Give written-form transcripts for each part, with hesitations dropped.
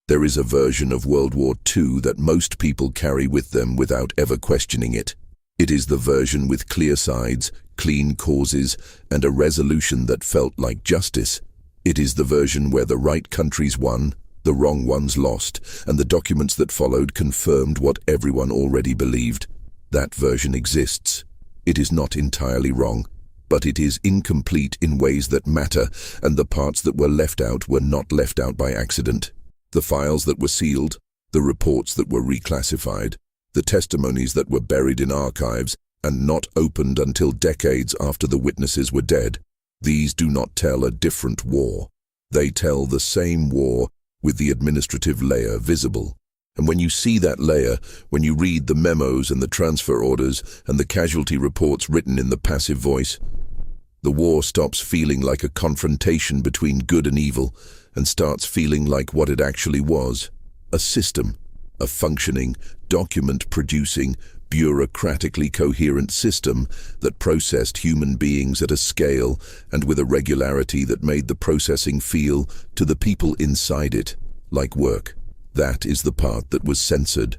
There is a version of World War II that most people carry with them without ever questioning it. It is the version with clear sides, clean causes, and a resolution that felt like justice. It is the version where the right countries won, the wrong ones lost, and the documents that followed confirmed what everyone already believed. That version exists. It is not entirely wrong, but it is incomplete in ways that matter, and the parts that were left out were not left out by accident. The files that were sealed, the reports that were reclassified, the testimonies that were buried in archives and not opened until decades after the witnesses were dead. These do not tell a different war. They tell the same war with the administrative layer visible. And when you see that layer, when you read the memos and the transfer orders and the casualty reports written in the passive voice, the war stops feeling like a confrontation between good and evil and starts feeling like what it actually was: a system, a functioning, document-producing, bureaucratically coherent system that processed human beings at a scale and with a regularity that made the processing feel, to the people inside it, like work. That is the part that was censored.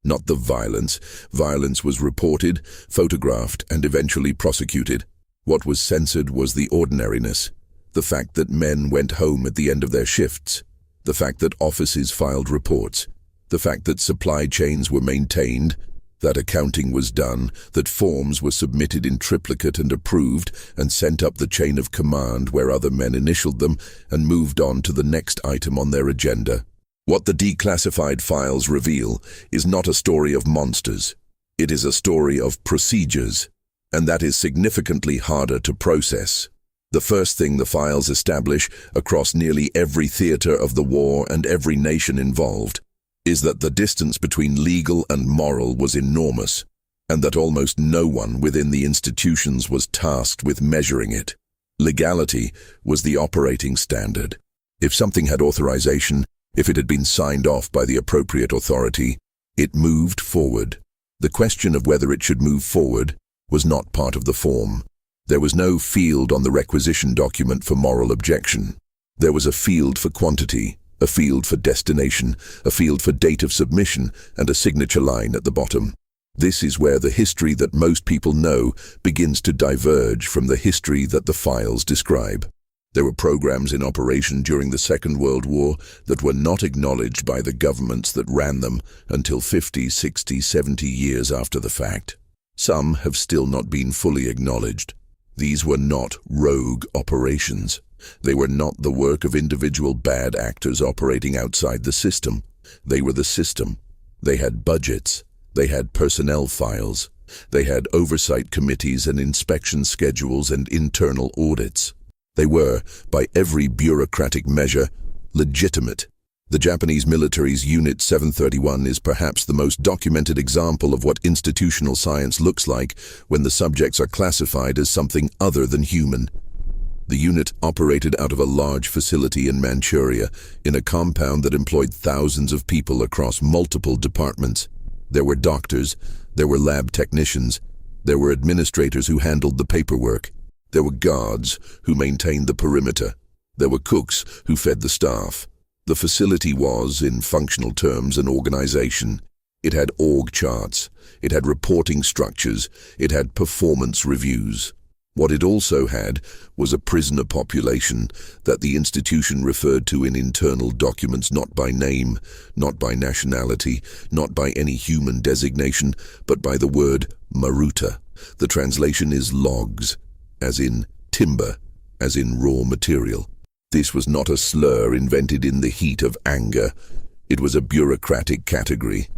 Not the violence. Violence was reported, photographed, and eventually prosecuted. What was censored was the ordinariness. The fact that men went home at the end of their shifts. The fact that offices filed reports. The fact that supply chains were maintained, that accounting was done, that forms were submitted in triplicate and approved and sent up the chain of command where other men initialed them and moved on to the next item on their agenda. What the declassified files reveal is not a story of monsters. It is a story of procedures, and that is significantly harder to process. The first thing the files establish across nearly every theater of the war and every nation involved is that the distance between legal and moral was enormous, and that almost no one within the institutions was tasked with measuring it. Legality was the operating standard. If something had authorization, if it had been signed off by the appropriate authority, it moved forward. The question of whether it should move forward was not part of the form. There was no field on the requisition document for moral objection. There was a field for quantity, a field for destination, a field for date of submission, and a signature line at the bottom. This is where the history that most people know begins to diverge from the history that the files describe. There were programs in operation during the Second World War that were not acknowledged by the governments that ran them until 50, 60, 70 years after the fact. Some have still not been fully acknowledged. These were not rogue operations. They were not the work of individual bad actors operating outside the system. They were the system. They had budgets. They had personnel files. They had oversight committees and inspection schedules and internal audits. They were, by every bureaucratic measure, legitimate. The Japanese military's Unit 731 is perhaps the most documented example of what institutional science looks like when the subjects are classified as something other than human. The unit operated out of a large facility in Manchuria, in a compound that employed thousands of people across multiple departments. There were doctors, there were lab technicians, there were administrators who handled the paperwork, there were guards who maintained the perimeter, there were cooks who fed the staff. The facility was, in functional terms, an organization. It had org charts, it had reporting structures, it had performance reviews. What it also had was a prisoner population that the institution referred to in internal documents not by name, not by nationality, not by any human designation, but by the word maruta. The translation is logs, as in timber, as in raw material. This was not a slur invented in the heat of anger. It was a bureaucratic category.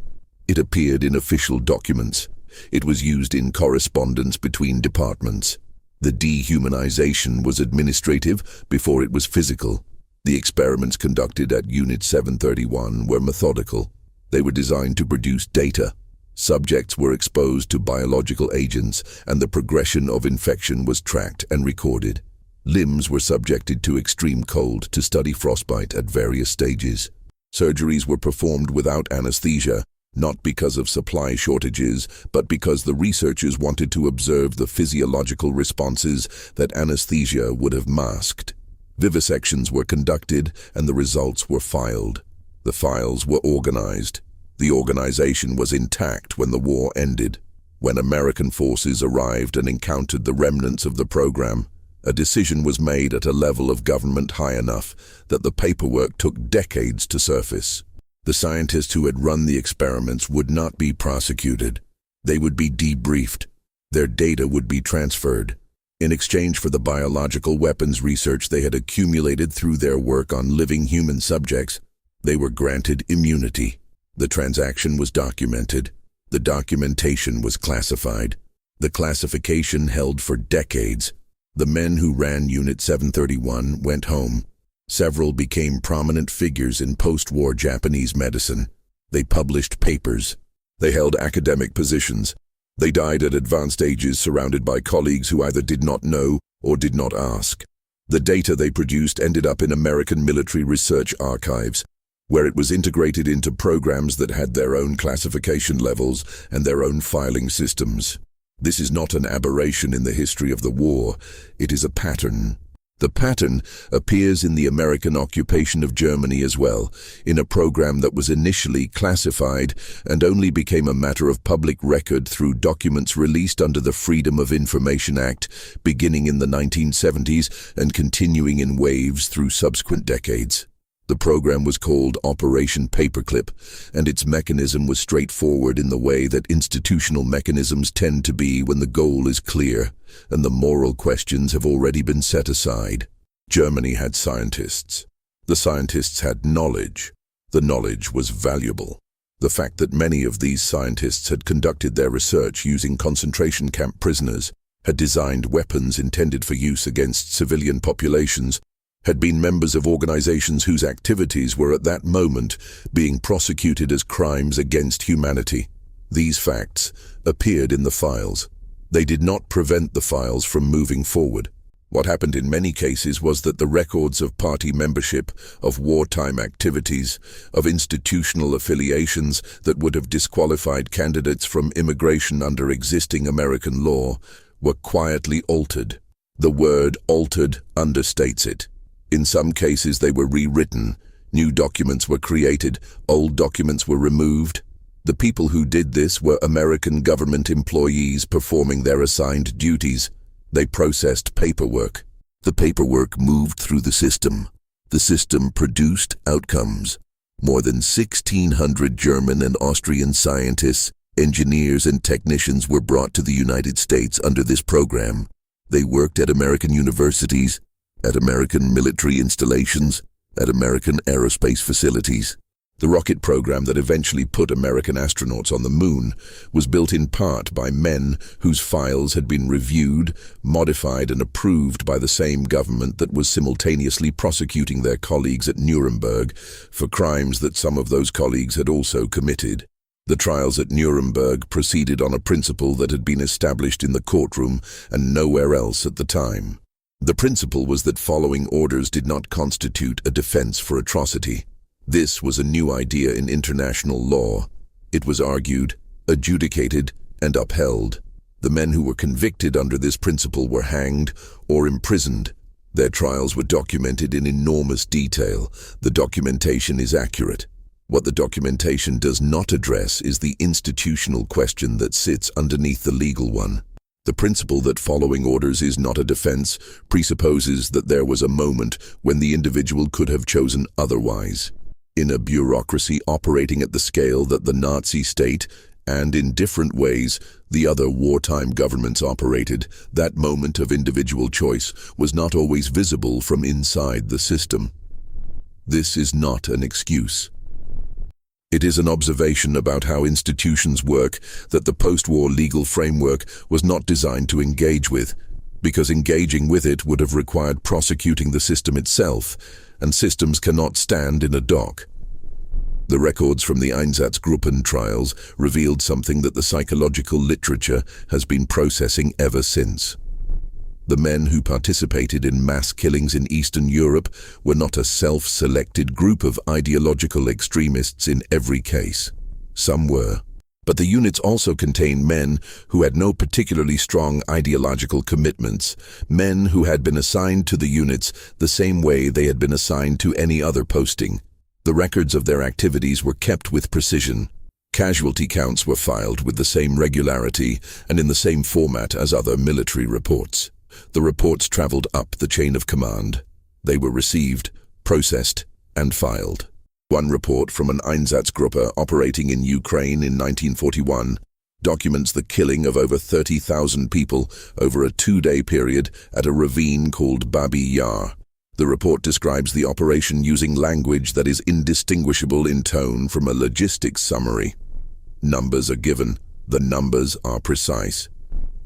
It appeared in official documents. It was used in correspondence between departments. The dehumanization was administrative before it was physical. The experiments conducted at Unit 731 were methodical. They were designed to produce data. Subjects were exposed to biological agents, and the progression of infection was tracked and recorded. Limbs were subjected to extreme cold to study frostbite at various stages. Surgeries were performed without anesthesia, not because of supply shortages, but because the researchers wanted to observe the physiological responses that anesthesia would have masked. Vivisections were conducted and the results were filed. The files were organized. The organization was intact when the war ended. When American forces arrived and encountered the remnants of the program, a decision was made at a level of government high enough that the paperwork took decades to surface. The scientists who had run the experiments would not be prosecuted. They would be debriefed. Their data would be transferred. In exchange for the biological weapons research they had accumulated through their work on living human subjects, they were granted immunity. The transaction was documented. The documentation was classified. The classification held for decades. The men who ran Unit 731 went home. Several became prominent figures in post-war Japanese medicine. They published papers. They held academic positions. They died at advanced ages surrounded by colleagues who either did not know or did not ask. The data they produced ended up in American military research archives, where it was integrated into programs that had their own classification levels and their own filing systems. This is not an aberration in the history of the war. It is a pattern. The pattern appears in the American occupation of Germany as well, in a program that was initially classified and only became a matter of public record through documents released under the Freedom of Information Act, beginning in the 1970s and continuing in waves through subsequent decades. The program was called Operation Paperclip, and its mechanism was straightforward in the way that institutional mechanisms tend to be when the goal is clear and the moral questions have already been set aside. Germany had scientists. The scientists had knowledge. The knowledge was valuable. The fact that many of these scientists had conducted their research using concentration camp prisoners, had designed weapons intended for use against civilian populations, had been members of organizations whose activities were at that moment being prosecuted as crimes against humanity. These facts appeared in the files. They did not prevent the files from moving forward. What happened in many cases was that the records of party membership, of wartime activities, of institutional affiliations that would have disqualified candidates from immigration under existing American law were quietly altered. The word altered understates it. In some cases they were rewritten, new documents were created, old documents were removed. The people who did this were American government employees performing their assigned duties. They processed paperwork. The paperwork moved through the system. The system produced outcomes. More than 1,600 German and Austrian scientists, engineers, and technicians were brought to the United States under this program. They worked at American universities, at American military installations, at American aerospace facilities. The rocket program that eventually put American astronauts on the moon was built in part by men whose files had been reviewed, modified, and approved by the same government that was simultaneously prosecuting their colleagues at Nuremberg for crimes that some of those colleagues had also committed. The trials at Nuremberg proceeded on a principle that had been established in the courtroom and nowhere else at the time. The principle was that following orders did not constitute a defense for atrocity. This was a new idea in international law. It was argued, adjudicated, and upheld. The men who were convicted under this principle were hanged or imprisoned. Their trials were documented in enormous detail. The documentation is accurate. What the documentation does not address is the institutional question that sits underneath the legal one. The principle that following orders is not a defense presupposes that there was a moment when the individual could have chosen otherwise. In a bureaucracy operating at the scale that the Nazi state, and in different ways, the other wartime governments operated, that moment of individual choice was not always visible from inside the system. This is not an excuse. It is an observation about how institutions work that the post-war legal framework was not designed to engage with, because engaging with it would have required prosecuting the system itself, and systems cannot stand in a dock. The records from the Einsatzgruppen trials revealed something that the psychological literature has been processing ever since. The men who participated in mass killings in Eastern Europe were not a self-selected group of ideological extremists in every case. Some were. But the units also contained men who had no particularly strong ideological commitments, men who had been assigned to the units the same way they had been assigned to any other posting. The records of their activities were kept with precision. Casualty counts were filed with the same regularity and in the same format as other military reports. The reports traveled up the chain of command. They were received, processed, and filed. One report from an Einsatzgruppe operating in Ukraine in 1941 documents the killing of over 30,000 people over a 2-day period at a ravine called WWII. The report describes the operation using language that is indistinguishable in tone from a logistics summary. Numbers are given. The numbers are precise.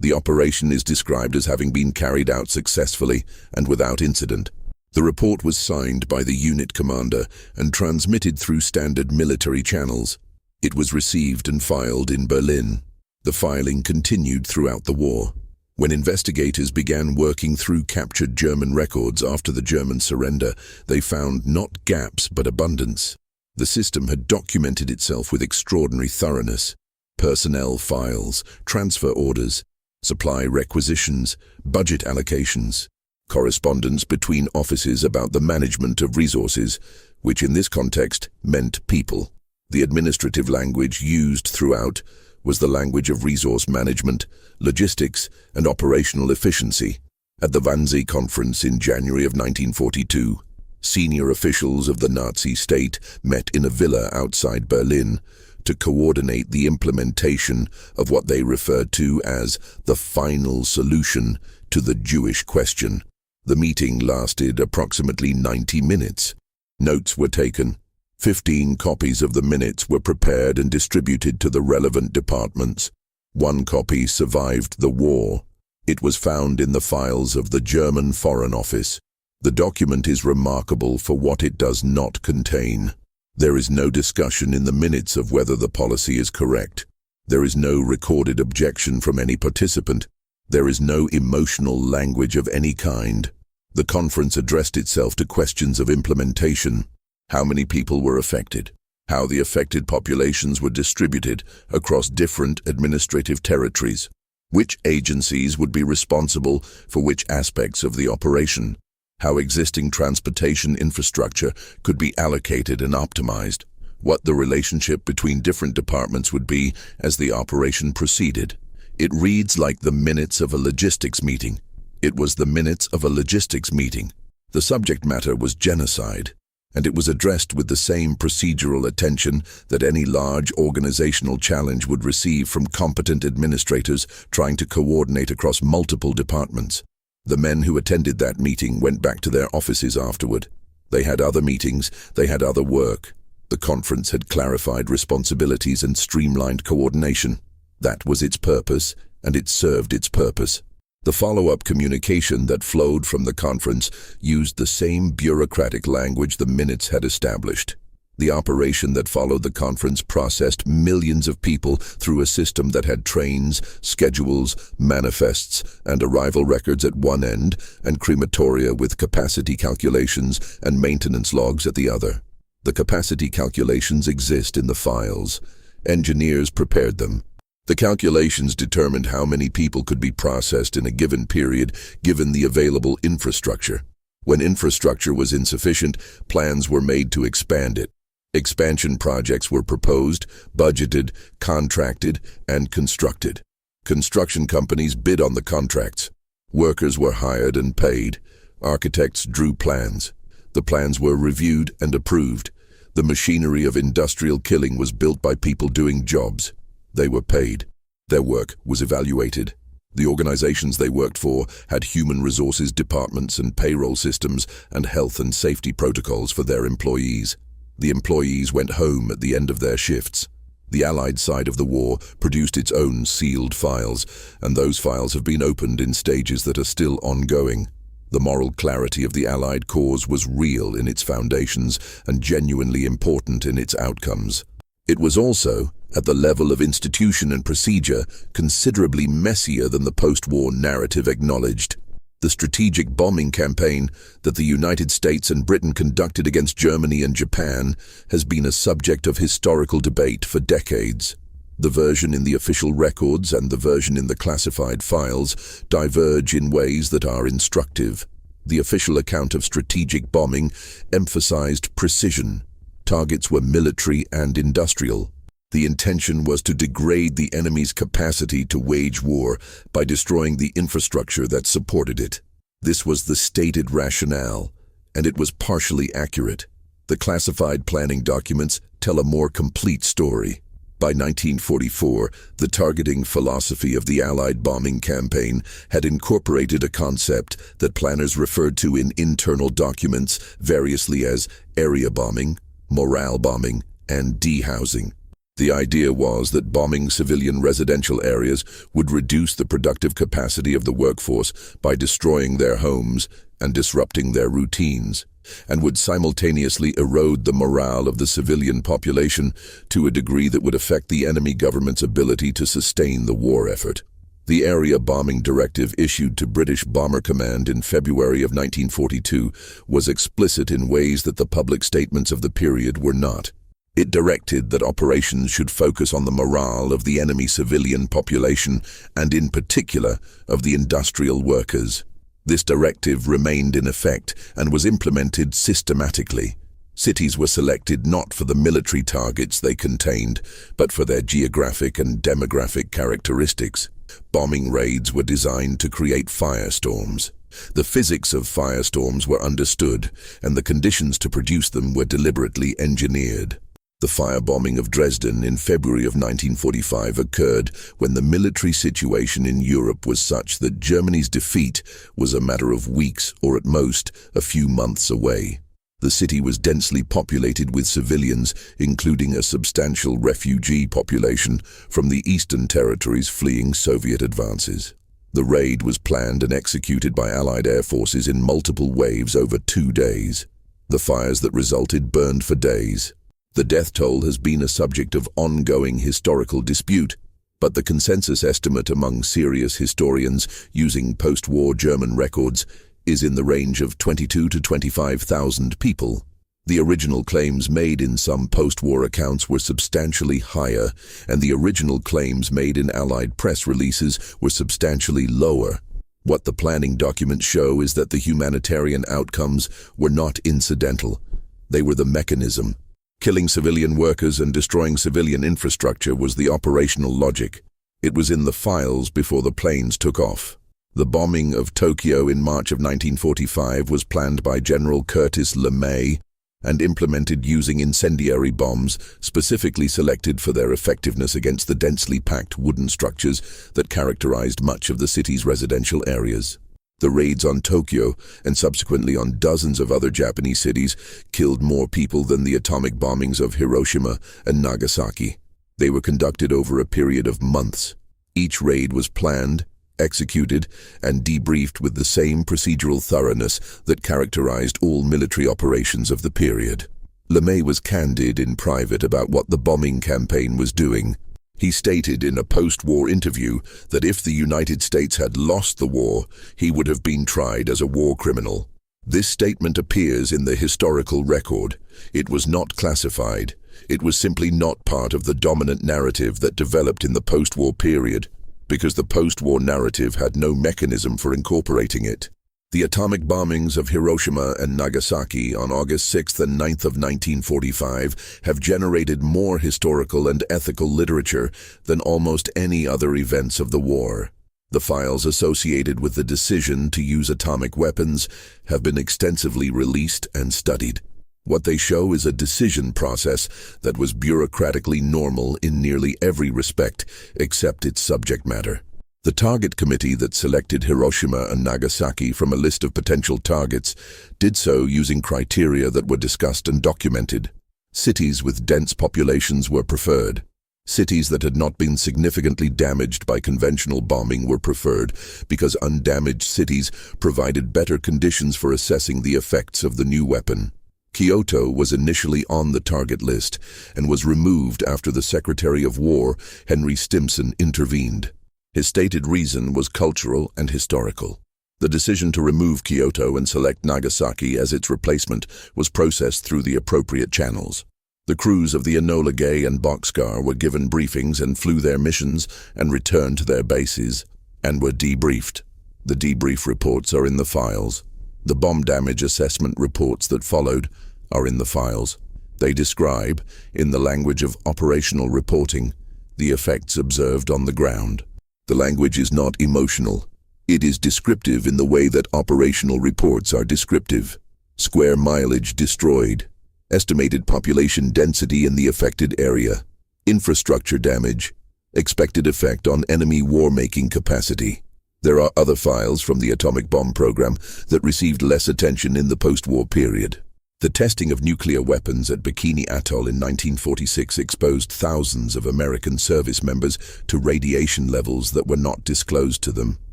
The operation is described as having been carried out successfully and without incident. The report was signed by the unit commander and transmitted through standard military channels. It was received and filed in Berlin. The filing continued throughout the war. When investigators began working through captured German records after the German surrender, they found not gaps but abundance. The system had documented itself with extraordinary thoroughness. Personnel files, transfer orders, supply requisitions, budget allocations, correspondence between offices about the management of resources, which in this context meant people. The administrative language used throughout was the language of resource management, logistics, and operational efficiency. At the Wannsee Conference in January of 1942, senior officials of the Nazi state met in a villa outside Berlin to coordinate the implementation of what they referred to as the final solution to the Jewish question. The meeting lasted approximately 90 minutes. Notes were taken. 15 copies of the minutes were prepared and distributed to the relevant departments. 1 copy survived the war. It was found in the files of the German Foreign Office. The document is remarkable for what it does not contain. There is no discussion in the minutes of whether the policy is correct. There is no recorded objection from any participant. There is no emotional language of any kind. The conference addressed itself to questions of implementation. How many people were affected? How the affected populations were distributed across different administrative territories? Which agencies would be responsible for which aspects of the operation? How existing transportation infrastructure could be allocated and optimized? What the relationship between different departments would be as the operation proceeded? It reads like the minutes of a logistics meeting. It was the minutes of a logistics meeting. The subject matter was genocide, and it was addressed with the same procedural attention that any large organizational challenge would receive from competent administrators trying to coordinate across multiple departments. The men who attended that meeting went back to their offices afterward. They had other meetings, they had other work. The conference had clarified responsibilities and streamlined coordination. That was its purpose, and it served its purpose. The follow-up communication that flowed from the conference used the same bureaucratic language the minutes had established. The operation that followed the conference processed millions of people through a system that had trains, schedules, manifests, and arrival records at one end, and crematoria with capacity calculations and maintenance logs at the other. The capacity calculations exist in the files. Engineers prepared them. The calculations determined how many people could be processed in a given period given the available infrastructure. When infrastructure was insufficient, plans were made to expand it. Expansion projects were proposed, budgeted, contracted, and constructed. Construction companies bid on the contracts. Workers were hired and paid. Architects drew plans. The plans were reviewed and approved. The machinery of industrial killing was built by people doing jobs. They were paid. Their work was evaluated. The organizations they worked for had human resources departments and payroll systems and health and safety protocols for their employees. The employees went home at the end of their shifts. The Allied side of the war produced its own sealed files, and those files have been opened in stages that are still ongoing. The moral clarity of the Allied cause was real in its foundations and genuinely important in its outcomes. It was also, at the level of institution and procedure, considerably messier than the post-war narrative acknowledged. The strategic bombing campaign that the United States and Britain conducted against Germany and Japan has been a subject of historical debate for decades. The version in the official records and the version in the classified files diverge in ways that are instructive. The official account of strategic bombing emphasized precision. Targets were military and industrial. The intention was to degrade the enemy's capacity to wage war by destroying the infrastructure that supported it. This was the stated rationale, and it was partially accurate. The classified planning documents tell a more complete story. By 1944, the targeting philosophy of the Allied bombing campaign had incorporated a concept that planners referred to in internal documents variously as area bombing, morale bombing, and dehousing. The idea was that bombing civilian residential areas would reduce the productive capacity of the workforce by destroying their homes and disrupting their routines, and would simultaneously erode the morale of the civilian population to a degree that would affect the enemy government's ability to sustain the war effort. The area bombing directive issued to British Bomber Command in February of 1942 was explicit in ways that the public statements of the period were not. It directed that operations should focus on the morale of the enemy civilian population and in particular of the industrial workers. This directive remained in effect and was implemented systematically. Cities were selected not for the military targets they contained, but for their geographic and demographic characteristics. Bombing raids were designed to create firestorms. The physics of firestorms were understood, and the conditions to produce them were deliberately engineered. The firebombing of Dresden in February of 1945 occurred when the military situation in Europe was such that Germany's defeat was a matter of weeks or at most a few months away. The city was densely populated with civilians, including a substantial refugee population from the eastern territories fleeing Soviet advances. The raid was planned and executed by Allied air forces in multiple waves over 2 days. The fires that resulted burned for days. The death toll has been a subject of ongoing historical dispute, but the consensus estimate among serious historians using post-war German records is in the range of 22 to 25,000 people. The original claims made in some post-war accounts were substantially higher, and the original claims made in Allied press releases were substantially lower. What the planning documents show is that the humanitarian outcomes were not incidental. They were the mechanism. Killing civilian workers and destroying civilian infrastructure was the operational logic. It was in the files before the planes took off. The bombing of Tokyo in March of 1945 was planned by General Curtis LeMay and implemented using incendiary bombs specifically selected for their effectiveness against the densely packed wooden structures that characterized much of the city's residential areas. The raids on Tokyo, and subsequently on dozens of other Japanese cities, killed more people than the atomic bombings of Hiroshima and Nagasaki. They were conducted over a period of months. Each raid was planned, executed, and debriefed with the same procedural thoroughness that characterized all military operations of the period. LeMay was candid in private about what the bombing campaign was doing. He stated in a post-war interview that if the United States had lost the war, he would have been tried as a war criminal. This statement appears in the historical record. It was not classified. It was simply not part of the dominant narrative that developed in the post-war period, because the post-war narrative had no mechanism for incorporating it. The atomic bombings of Hiroshima and Nagasaki on August 6th and 9th of 1945 have generated more historical and ethical literature than almost any other events of the war. The files associated with the decision to use atomic weapons have been extensively released and studied. What they show is a decision process that was bureaucratically normal in nearly every respect except its subject matter. The target committee that selected Hiroshima and Nagasaki from a list of potential targets did so using criteria that were discussed and documented. Cities with dense populations were preferred. Cities that had not been significantly damaged by conventional bombing were preferred because undamaged cities provided better conditions for assessing the effects of the new weapon. Kyoto was initially on the target list and was removed after the Secretary of War, Henry Stimson, intervened. His stated reason was cultural and historical. The decision to remove Kyoto and select Nagasaki as its replacement was processed through the appropriate channels. The crews of the Enola Gay and Boxcar were given briefings and flew their missions and returned to their bases and were debriefed. The debrief reports are in the files. The bomb damage assessment reports that followed are in the files. They describe, in the language of operational reporting, the effects observed on the ground. The language is not emotional. It is descriptive in the way that operational reports are descriptive. Square mileage destroyed, estimated population density in the affected area, infrastructure damage, expected effect on enemy war-making capacity. There are other files from the atomic bomb program that received less attention in the post-war period. The testing of nuclear weapons at Bikini Atoll in 1946 exposed thousands of American service members to radiation levels that were not disclosed to them.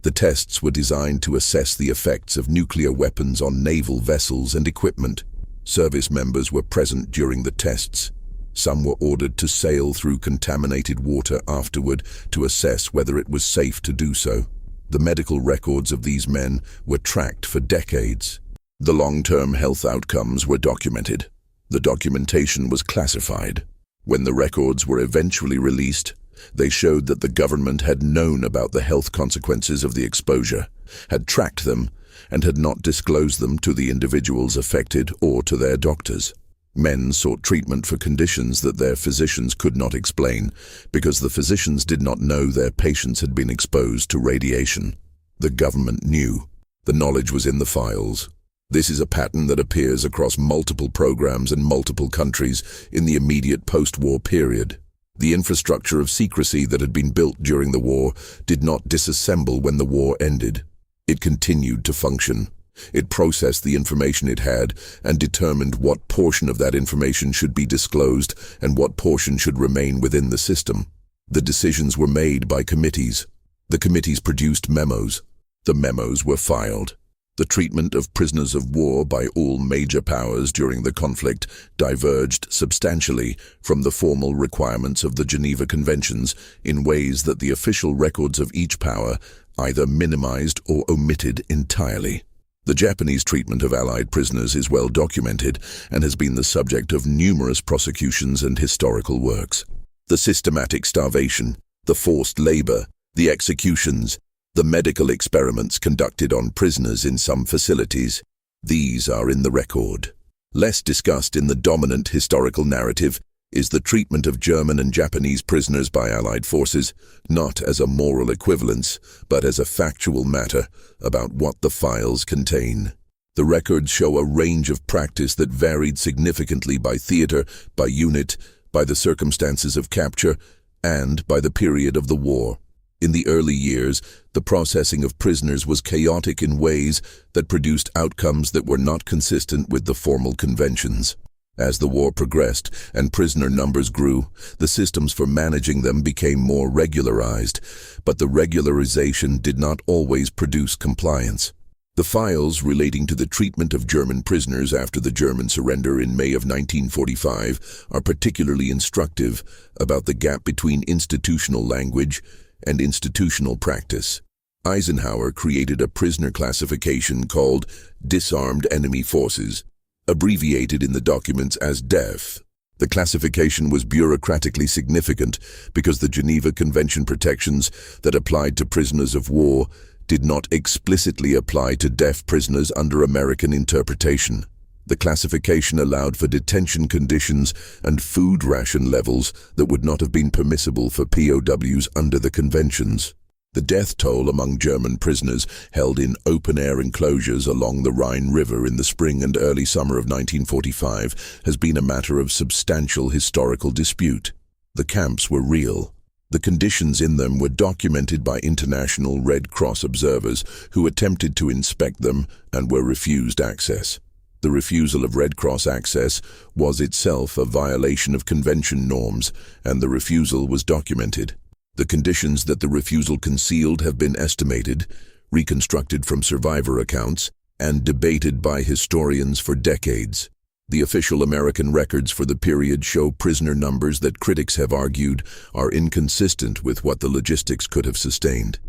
The tests were designed to assess the effects of nuclear weapons on naval vessels and equipment. Service members were present during the tests. Some were ordered to sail through contaminated water afterward to assess whether it was safe to do so. The medical records of these men were tracked for decades. The long-term health outcomes were documented. The documentation was classified. When the records were eventually released, they showed that the government had known about the health consequences of the exposure, had tracked them, and had not disclosed them to the individuals affected or to their doctors. Men sought treatment for conditions that their physicians could not explain because the physicians did not know their patients had been exposed to radiation. The government knew. The knowledge was in the files. This is a pattern that appears across multiple programs in multiple countries in the immediate post-war period. The infrastructure of secrecy that had been built during the war did not disassemble when the war ended. It continued to function. It processed the information it had and determined what portion of that information should be disclosed and what portion should remain within the system. The decisions were made by committees. The committees produced memos. The memos were filed. The treatment of prisoners of war by all major powers during the conflict diverged substantially from the formal requirements of the Geneva Conventions in ways that the official records of each power either minimized or omitted entirely. The Japanese treatment of Allied prisoners is well documented and has been the subject of numerous prosecutions and historical works. The systematic starvation, the forced labor, the executions, the medical experiments conducted on prisoners in some facilities, these are in the record. Less discussed in the dominant historical narrative is the treatment of German and Japanese prisoners by Allied forces, not as a moral equivalence, but as a factual matter about what the files contain. The records show a range of practice that varied significantly by theater, by unit, by the circumstances of capture, and by the period of the war. In the early years, the processing of prisoners was chaotic in ways that produced outcomes that were not consistent with the formal conventions. As the war progressed and prisoner numbers grew, the systems for managing them became more regularized, but the regularization did not always produce compliance. The files relating to the treatment of German prisoners after the German surrender in May of 1945 are particularly instructive about the gap between institutional language and institutional practice. Eisenhower created a prisoner classification called Disarmed Enemy Forces, abbreviated in the documents as DEF. The classification was bureaucratically significant because the Geneva Convention protections that applied to prisoners of war did not explicitly apply to DEF prisoners under American interpretation. The classification allowed for detention conditions and food ration levels that would not have been permissible for POWs under the conventions. The death toll among German prisoners held in open-air enclosures along the Rhine River in the spring and early summer of 1945 has been a matter of substantial historical dispute. The camps were real. The conditions in them were documented by international Red Cross observers who attempted to inspect them and were refused access. The refusal of Red Cross access was itself a violation of convention norms, and the refusal was documented. The conditions that the refusal concealed have been estimated, reconstructed from survivor accounts, and debated by historians for decades. The official American records for the period show prisoner numbers that critics have argued are inconsistent with what the logistics could have sustained.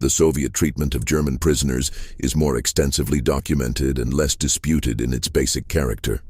The Soviet treatment of German prisoners is more extensively documented and less disputed in its basic character.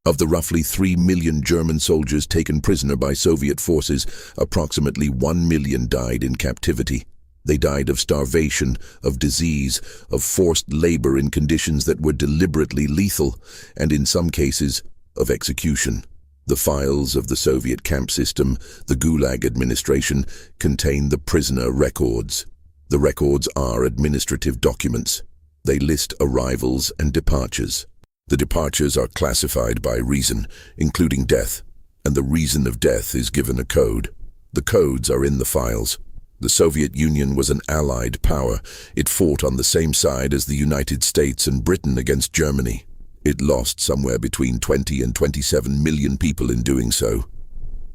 Of the roughly 3 million German soldiers taken prisoner by Soviet forces, approximately 1 million died in captivity. They died of starvation, of disease, of forced labor in conditions that were deliberately lethal, and in some cases, of execution. The files of the Soviet camp system, the Gulag administration, contain the prisoner records. The records are administrative documents. They list arrivals and departures. The departures are classified by reason, including death, and the reason of death is given a code. The codes are in the files. The Soviet Union was an allied power. It fought on the same side as the United States and Britain against Germany. It lost somewhere between 20 and 27 million people in doing so.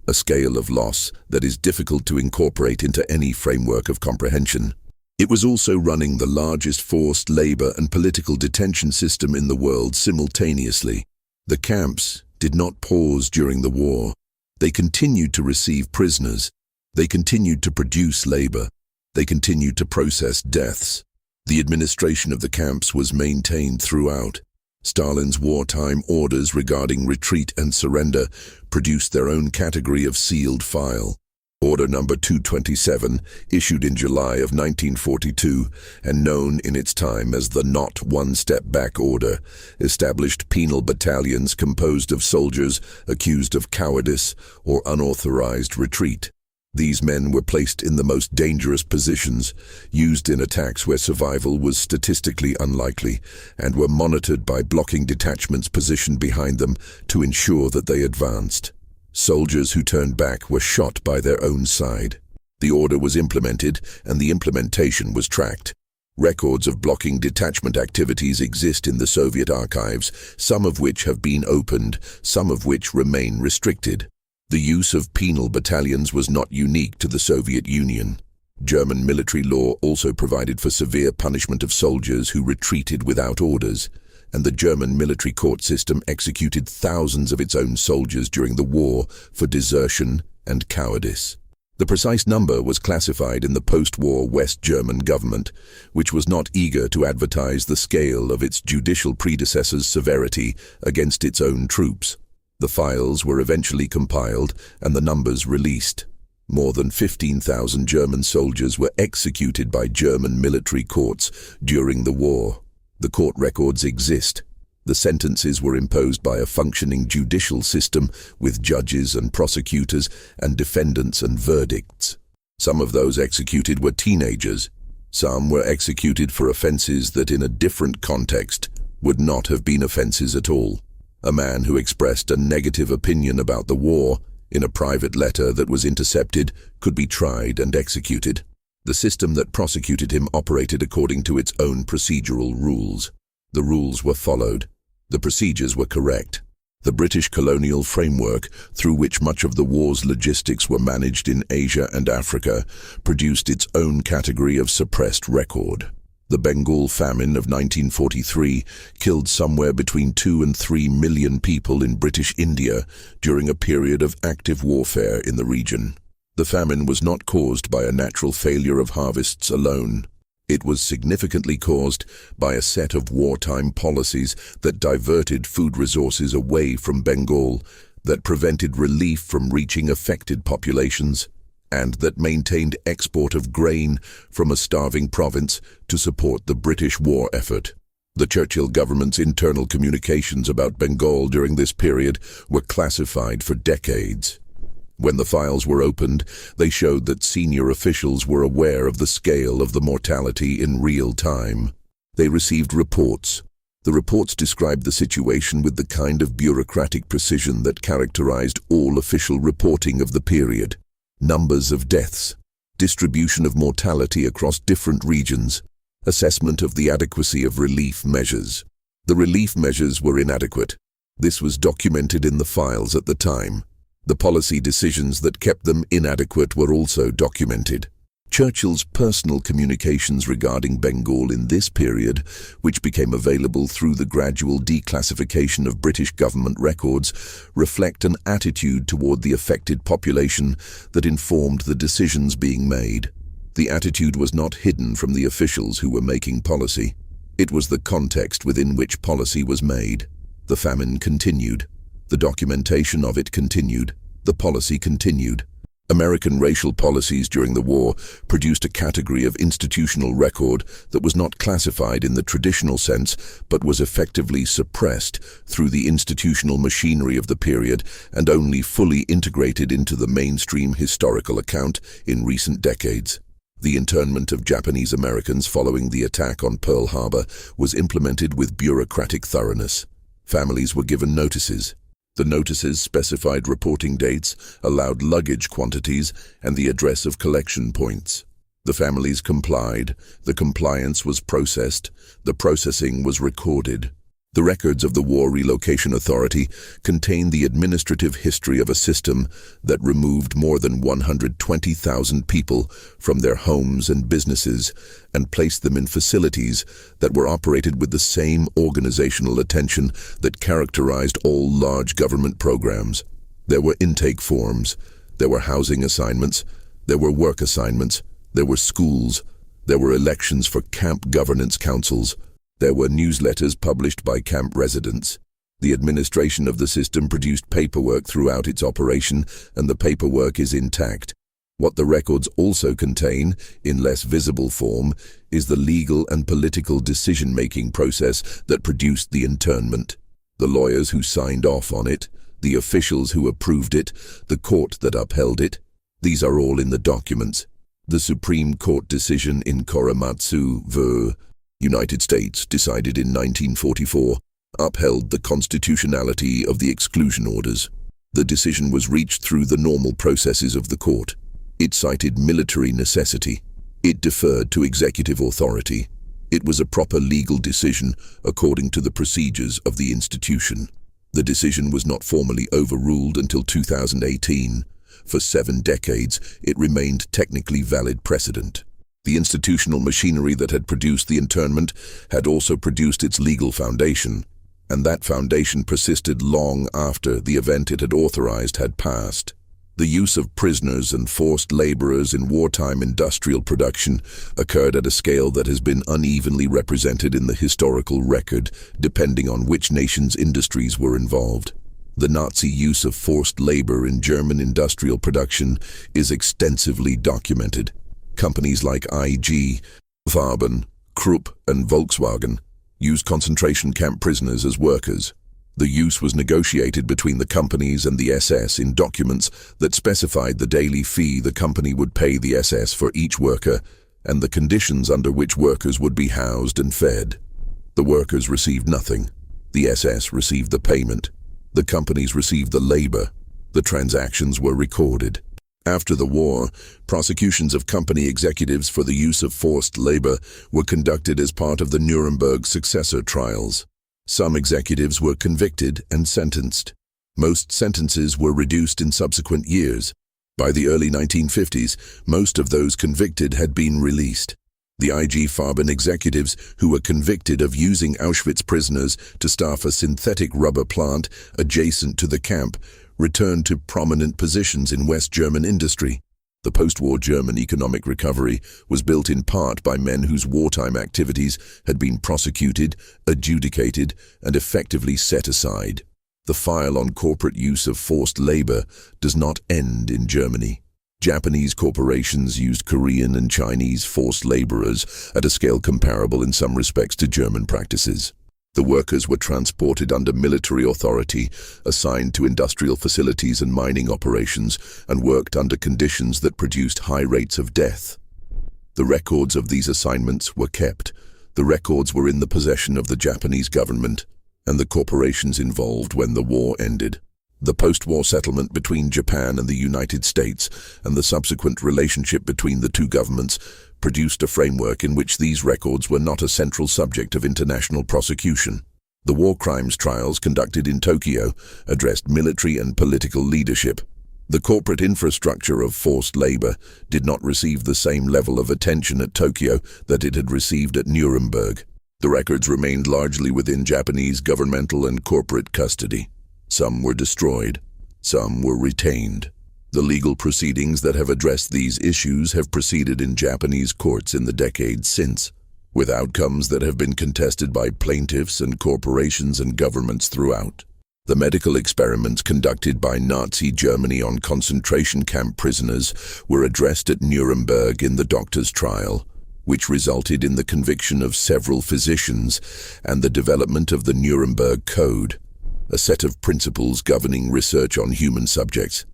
A scale of loss that is difficult to incorporate into any framework of comprehension. It was also running the largest forced labor and political detention system in the world simultaneously. The camps did not pause during the war. They continued to receive prisoners. They continued to produce labor. They continued to process deaths. The administration of the camps was maintained throughout. Stalin's wartime orders regarding retreat and surrender produced their own category of sealed file. Order number 227, issued in July of 1942 and known in its time as the Not One Step Back Order, established penal battalions composed of soldiers accused of cowardice or unauthorized retreat. These men were placed in the most dangerous positions, used in attacks where survival was statistically unlikely, and were monitored by blocking detachments positioned behind them to ensure that they advanced. Soldiers who turned back were shot by their own side. The order was implemented, and the implementation was tracked. Records of blocking detachment activities exist in the Soviet archives, some of which have been opened, some of which remain restricted. The use of penal battalions was not unique to the Soviet Union. German military law also provided for severe punishment of soldiers who retreated without orders, and the German military court system executed thousands of its own soldiers during the war for desertion and cowardice. The precise number was classified in the post-war West German government, which was not eager to advertise the scale of its judicial predecessor's severity against its own troops. The files were eventually compiled and the numbers released. More than 15,000 German soldiers were executed by German military courts during the war. The court records exist. The sentences were imposed by a functioning judicial system with judges and prosecutors and defendants and verdicts. Some of those executed were teenagers. Some were executed for offenses that in a different context would not have been offenses at all. A man who expressed a negative opinion about the war in a private letter that was intercepted could be tried and executed. The system that prosecuted him operated according to its own procedural rules. The rules were followed. The procedures were correct. The British colonial framework, through which much of the war's logistics were managed in Asia and Africa, produced its own category of suppressed record. The Bengal famine of 1943 killed somewhere between 2 and 3 million people in British India during a period of active warfare in the region. The famine was not caused by a natural failure of harvests alone. It was significantly caused by a set of wartime policies that diverted food resources away from Bengal, that prevented relief from reaching affected populations, and that maintained export of grain from a starving province to support the British war effort. The Churchill government's internal communications about Bengal during this period were classified for decades. When the files were opened, they showed that senior officials were aware of the scale of the mortality in real time. They received reports. The reports described the situation with the kind of bureaucratic precision that characterized all official reporting of the period. Numbers of deaths, distribution of mortality across different regions, assessment of the adequacy of relief measures. The relief measures were inadequate. This was documented in the files at the time. The policy decisions that kept them inadequate were also documented. Churchill's personal communications regarding Bengal in this period, which became available through the gradual declassification of British government records, reflect an attitude toward the affected population that informed the decisions being made. The attitude was not hidden from the officials who were making policy. It was the context within which policy was made. The famine continued. The documentation of it continued. The policy continued. American racial policies during the war produced a category of institutional record that was not classified in the traditional sense, but was effectively suppressed through the institutional machinery of the period and only fully integrated into the mainstream historical account in recent decades. The internment of Japanese Americans following the attack on Pearl Harbor was implemented with bureaucratic thoroughness. Families were given notices. The notices specified reporting dates, allowed luggage quantities, and the address of collection points. The families complied, the compliance was processed, the processing was recorded. The records of the War Relocation Authority contain the administrative history of a system that removed more than 120,000 people from their homes and businesses and placed them in facilities that were operated with the same organizational attention that characterized all large government programs. There were intake forms, there were housing assignments, there were work assignments, there were schools, there were elections for camp governance councils. There were newsletters published by camp residents. The administration of the system produced paperwork throughout its operation, and the paperwork is intact. What the records also contain, in less visible form, is the legal and political decision-making process that produced the internment. The lawyers who signed off on it, the officials who approved it, the court that upheld it, these are all in the documents. The Supreme Court decision in Korematsu v. United States, decided in 1944, upheld the constitutionality of the exclusion orders. The decision was reached through the normal processes of the court. It cited military necessity. It deferred to executive authority. It was a proper legal decision according to the procedures of the institution. The decision was not formally overruled until 2018. For 7 decades, it remained technically valid precedent. The institutional machinery that had produced the internment had also produced its legal foundation, and that foundation persisted long after the event it had authorized had passed. The use of prisoners and forced laborers in wartime industrial production occurred at a scale that has been unevenly represented in the historical record, depending on which nation's industries were involved. The Nazi use of forced labor in German industrial production is extensively documented. Companies like IG, Farben, Krupp, and Volkswagen used concentration camp prisoners as workers. The use was negotiated between the companies and the SS in documents that specified the daily fee the company would pay the SS for each worker and the conditions under which workers would be housed and fed. The workers received nothing. The SS received the payment. The companies received the labor. The transactions were recorded. After the war, prosecutions of company executives for the use of forced labor were conducted as part of the Nuremberg successor trials. Some executives were convicted and sentenced. Most sentences were reduced in subsequent years. By the early 1950s, most of those convicted had been released. The IG Farben executives who were convicted of using Auschwitz prisoners to staff a synthetic rubber plant adjacent to the camp returned to prominent positions in West German industry. The post-war German economic recovery was built in part by men whose wartime activities had been prosecuted, adjudicated, and effectively set aside. The file on corporate use of forced labor does not end in Germany. Japanese corporations used Korean and Chinese forced laborers at a scale comparable in some respects to German practices. The workers were transported under military authority, assigned to industrial facilities and mining operations, and worked under conditions that produced high rates of death. The records of these assignments were kept. The records were in the possession of the Japanese government and the corporations involved when the war ended. The post-war settlement between Japan and the United States and the subsequent relationship between the two governments produced a framework in which these records were not a central subject of international prosecution. The war crimes trials conducted in Tokyo addressed military and political leadership. The corporate infrastructure of forced labor did not receive the same level of attention at Tokyo that it had received at Nuremberg. The records remained largely within Japanese governmental and corporate custody. Some were destroyed. Some were retained. The legal proceedings that have addressed these issues have proceeded in Japanese courts in the decades since, with outcomes that have been contested by plaintiffs and corporations and governments throughout. The medical experiments conducted by Nazi Germany on concentration camp prisoners were addressed at Nuremberg in the doctor's trial, which resulted in the conviction of several physicians and the development of the Nuremberg Code, a set of principles governing research on human subjects.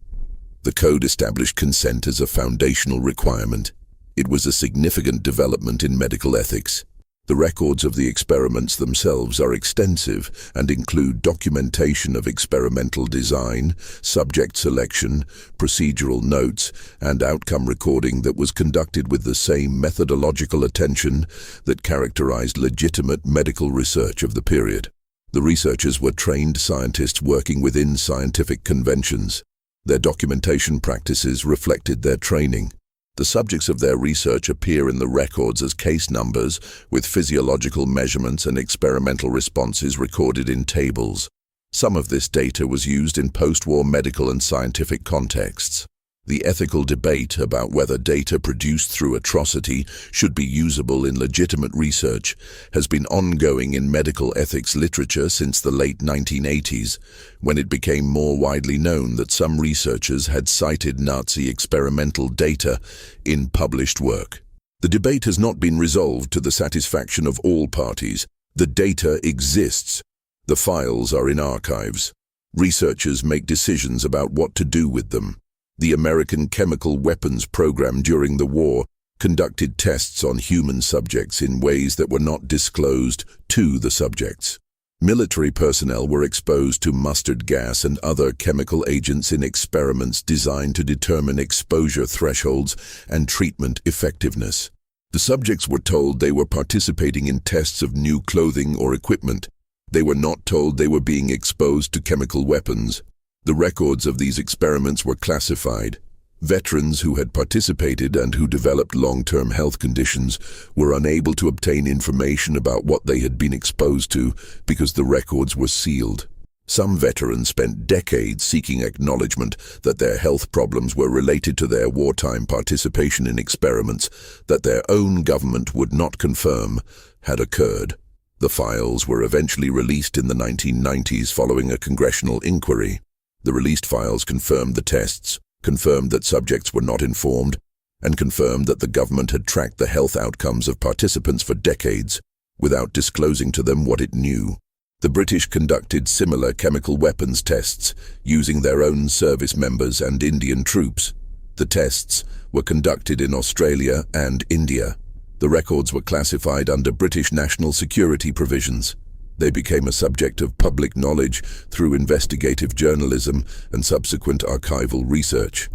The code established consent as a foundational requirement. It was a significant development in medical ethics. The records of the experiments themselves are extensive and include documentation of experimental design, subject selection, procedural notes, and outcome recording that was conducted with the same methodological attention that characterized legitimate medical research of the period. The researchers were trained scientists working within scientific conventions. Their documentation practices reflected their training. The subjects of their research appear in the records as case numbers, with physiological measurements and experimental responses recorded in tables. Some of this data was used in post-war medical and scientific contexts. The ethical debate about whether data produced through atrocity should be usable in legitimate research has been ongoing in medical ethics literature since the late 1980s, when it became more widely known that some researchers had cited Nazi experimental data in published work. The debate has not been resolved to the satisfaction of all parties. The data exists. The files are in archives. Researchers make decisions about what to do with them. The American chemical weapons program during the war conducted tests on human subjects in ways that were not disclosed to the subjects. Military personnel were exposed to mustard gas and other chemical agents in experiments designed to determine exposure thresholds and treatment effectiveness. The subjects were told they were participating in tests of new clothing or equipment. They were not told they were being exposed to chemical weapons. The records of these experiments were classified. Veterans who had participated and who developed long-term health conditions were unable to obtain information about what they had been exposed to because the records were sealed. Some veterans spent decades seeking acknowledgement that their health problems were related to their wartime participation in experiments that their own government would not confirm had occurred. The files were eventually released in the 1990s following a congressional inquiry. The released files confirmed the tests, confirmed that subjects were not informed, and confirmed that the government had tracked the health outcomes of participants for decades without disclosing to them what it knew. The British conducted similar chemical weapons tests using their own service members and Indian troops. The tests were conducted in Australia and India. The records were classified under British national security provisions. They became a subject of public knowledge through investigative journalism and subsequent archival research.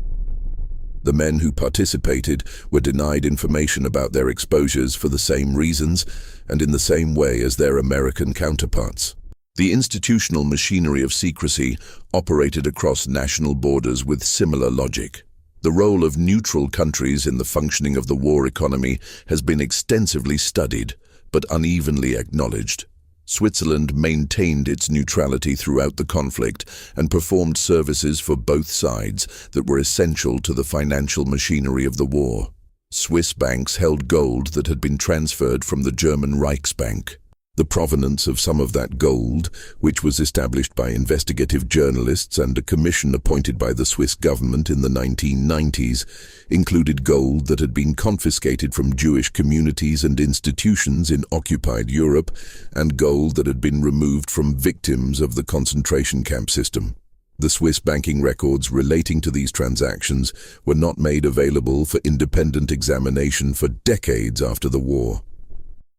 The men who participated were denied information about their exposures for the same reasons and in the same way as their American counterparts. The institutional machinery of secrecy operated across national borders with similar logic. The role of neutral countries in the functioning of the war economy has been extensively studied, but unevenly acknowledged. Switzerland maintained its neutrality throughout the conflict and performed services for both sides that were essential to the financial machinery of the war. Swiss banks held gold that had been transferred from the German Reichsbank. The provenance of some of that gold, which was established by investigative journalists and a commission appointed by the Swiss government in the 1990s, included gold that had been confiscated from Jewish communities and institutions in occupied Europe, and gold that had been removed from victims of the concentration camp system. The Swiss banking records relating to these transactions were not made available for independent examination for decades after the war.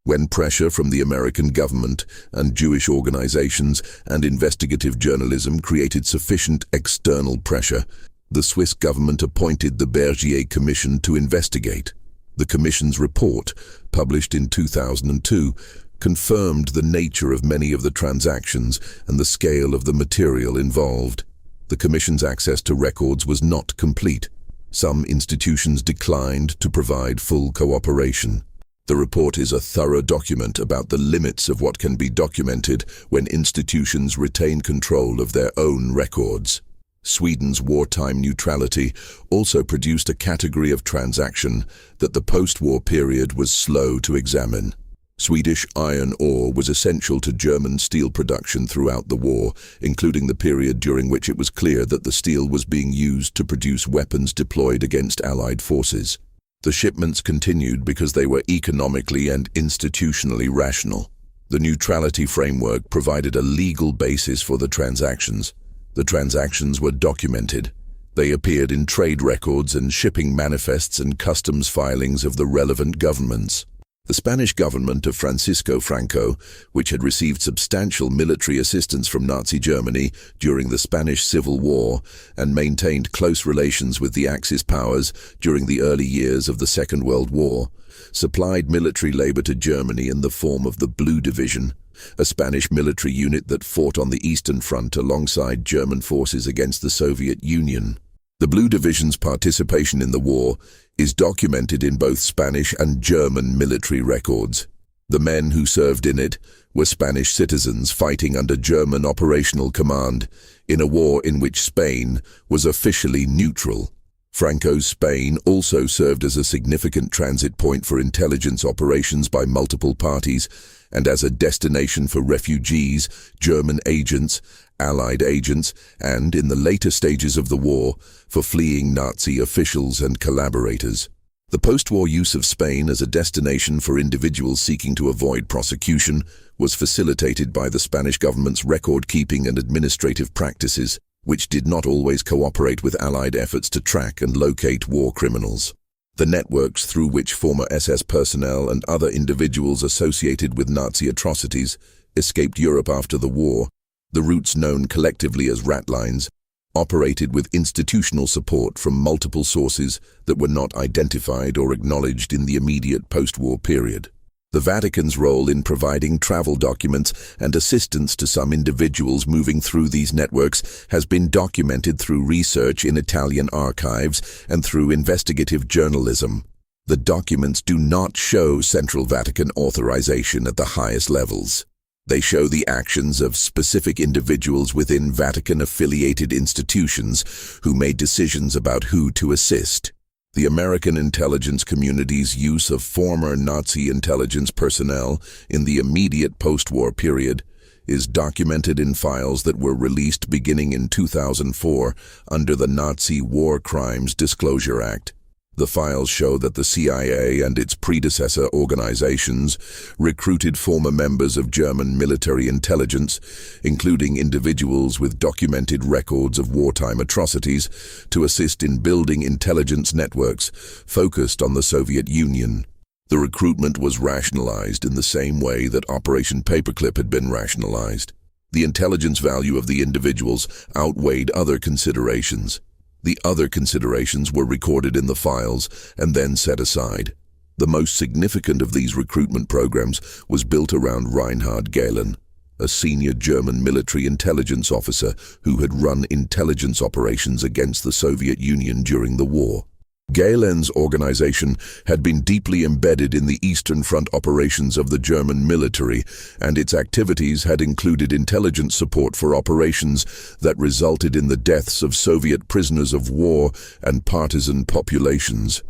When pressure from the American government and Jewish organizations and investigative journalism created sufficient external pressure, the Swiss government appointed the WWII Commission to investigate. The Commission's report, published in 2002, confirmed the nature of many of the transactions and the scale of the material involved. The Commission's access to records was not complete. Some institutions declined to provide full cooperation. The report is a thorough document about the limits of what can be documented when institutions retain control of their own records. Sweden's wartime neutrality also produced a category of transaction that the post-war period was slow to examine. Swedish iron ore was essential to German steel production throughout the war, including the period during which it was clear that the steel was being used to produce weapons deployed against Allied forces. The shipments continued because they were economically and institutionally rational. The neutrality framework provided a legal basis for the transactions. The transactions were documented. They appeared in trade records and shipping manifests and customs filings of the relevant governments. The Spanish government of Francisco Franco, which had received substantial military assistance from Nazi Germany during the Spanish Civil War and maintained close relations with the Axis powers during the early years of the Second World War, supplied military labor to Germany in the form of the Blue Division, a Spanish military unit that fought on the Eastern Front alongside German forces against the Soviet Union. The Blue Division's participation in the war is documented in both Spanish and German military records. The men who served in it were Spanish citizens fighting under German operational command in a war in which Spain was officially neutral. Franco's Spain also served as a significant transit point for intelligence operations by multiple parties and as a destination for refugees, German agents, Allied agents, and, in the later stages of the war, for fleeing Nazi officials and collaborators. The post-war use of Spain as a destination for individuals seeking to avoid prosecution was facilitated by the Spanish government's record-keeping and administrative practices, which did not always cooperate with Allied efforts to track and locate war criminals. The networks through which former SS personnel and other individuals associated with Nazi atrocities escaped Europe after the war, the routes known collectively as ratlines, operated with institutional support from multiple sources that were not identified or acknowledged in the immediate post-war period. The Vatican's role in providing travel documents and assistance to some individuals moving through these networks has been documented through research in Italian archives and through investigative journalism. The documents do not show Central Vatican authorization at the highest levels. They show the actions of specific individuals within Vatican-affiliated institutions who made decisions about who to assist. The American intelligence community's use of former Nazi intelligence personnel in the immediate post-war period is documented in files that were released beginning in 2004 under the Nazi War Crimes Disclosure Act. The files show that the CIA and its predecessor organizations recruited former members of German military intelligence, including individuals with documented records of wartime atrocities, to assist in building intelligence networks focused on the Soviet Union. The recruitment was rationalized in the same way that Operation Paperclip had been rationalized. The intelligence value of the individuals outweighed other considerations. The other considerations were recorded in the files and then set aside. The most significant of these recruitment programs was built around Reinhard Gehlen, a senior German military intelligence officer who had run intelligence operations against the Soviet Union during the war. Gehlen's organization had been deeply embedded in the Eastern Front operations of the German military, and its activities had included intelligence support for operations that resulted in the deaths of Soviet prisoners of war and partisan populations.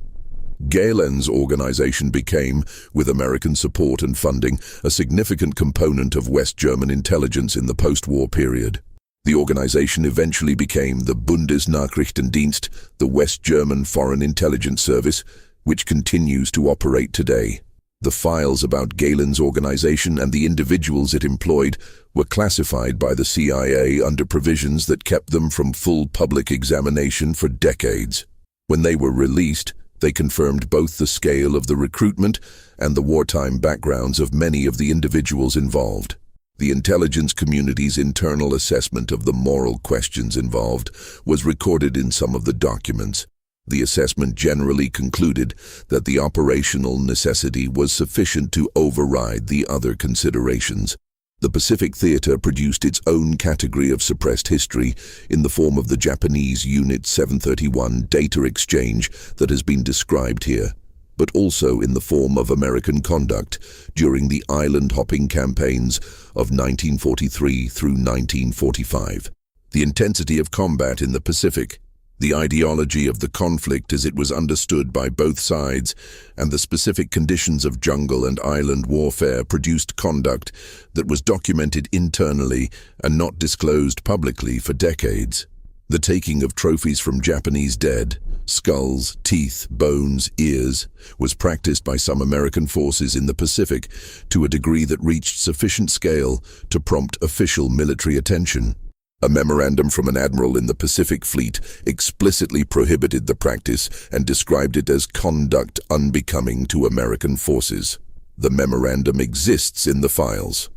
Gehlen's organization became, with American support and funding, a significant component of West German intelligence in the post-war period. The organization eventually became the Bundesnachrichtendienst, the West German Foreign Intelligence Service, which continues to operate today. The files about Gehlen's organization and the individuals it employed were classified by the CIA under provisions that kept them from full public examination for decades. When they were released, they confirmed both the scale of the recruitment and the wartime backgrounds of many of the individuals involved. The intelligence community's internal assessment of the moral questions involved was recorded in some of the documents. The assessment generally concluded that the operational necessity was sufficient to override the other considerations. The Pacific Theater produced its own category of suppressed history in the form of the Japanese Unit 731 data exchange that has been described here, but also in the form of American conduct during the island-hopping campaigns of 1943 through 1945. The intensity of combat in the Pacific, The ideology of the conflict as it was understood by both sides and the specific conditions of jungle and island warfare produced conduct that was documented internally and not disclosed publicly for decades. The taking of trophies from Japanese dead, skulls, teeth, bones, ears, was practiced by some American forces in the Pacific to a degree that reached sufficient scale to prompt official military attention. A memorandum from an admiral in the Pacific Fleet explicitly prohibited the practice and described it as conduct unbecoming to American forces. The memorandum exists in the files.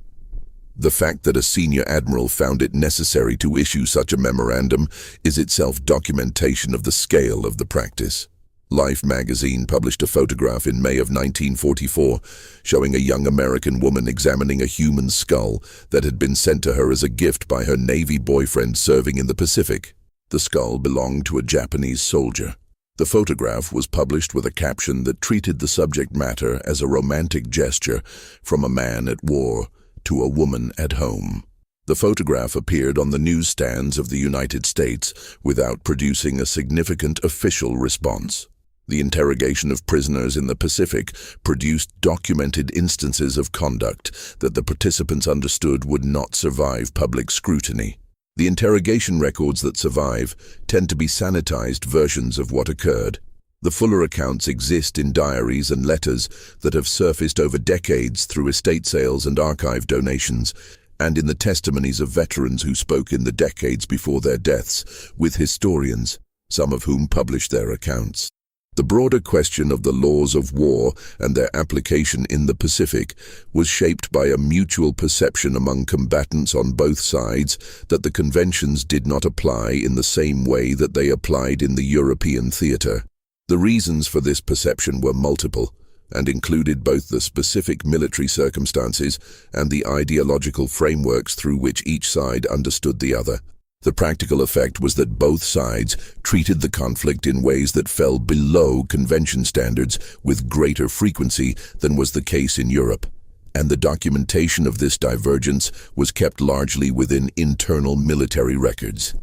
The fact that a senior admiral found it necessary to issue such a memorandum is itself documentation of the scale of the practice. Life magazine published a photograph in May of 1944 showing a young American woman examining a human skull that had been sent to her as a gift by her Navy boyfriend serving in the Pacific. The skull belonged to a Japanese soldier. The photograph was published with a caption that treated the subject matter as a romantic gesture from a man at war to a woman at home. The photograph appeared on the newsstands of the United States without producing a significant official response. The interrogation of prisoners in the Pacific produced documented instances of conduct that the participants understood would not survive public scrutiny. The interrogation records that survive tend to be sanitized versions of what occurred. The fuller accounts exist in diaries and letters that have surfaced over decades through estate sales and archive donations, and in the testimonies of veterans who spoke in the decades before their deaths with historians, some of whom published their accounts. The broader question of the laws of war and their application in the Pacific was shaped by a mutual perception among combatants on both sides that the conventions did not apply in the same way that they applied in the European theater. The reasons for this perception were multiple and included both the specific military circumstances and the ideological frameworks through which each side understood the other. The practical effect was that both sides treated the conflict in ways that fell below convention standards with greater frequency than was the case in Europe, and the documentation of this divergence was kept largely within internal military records.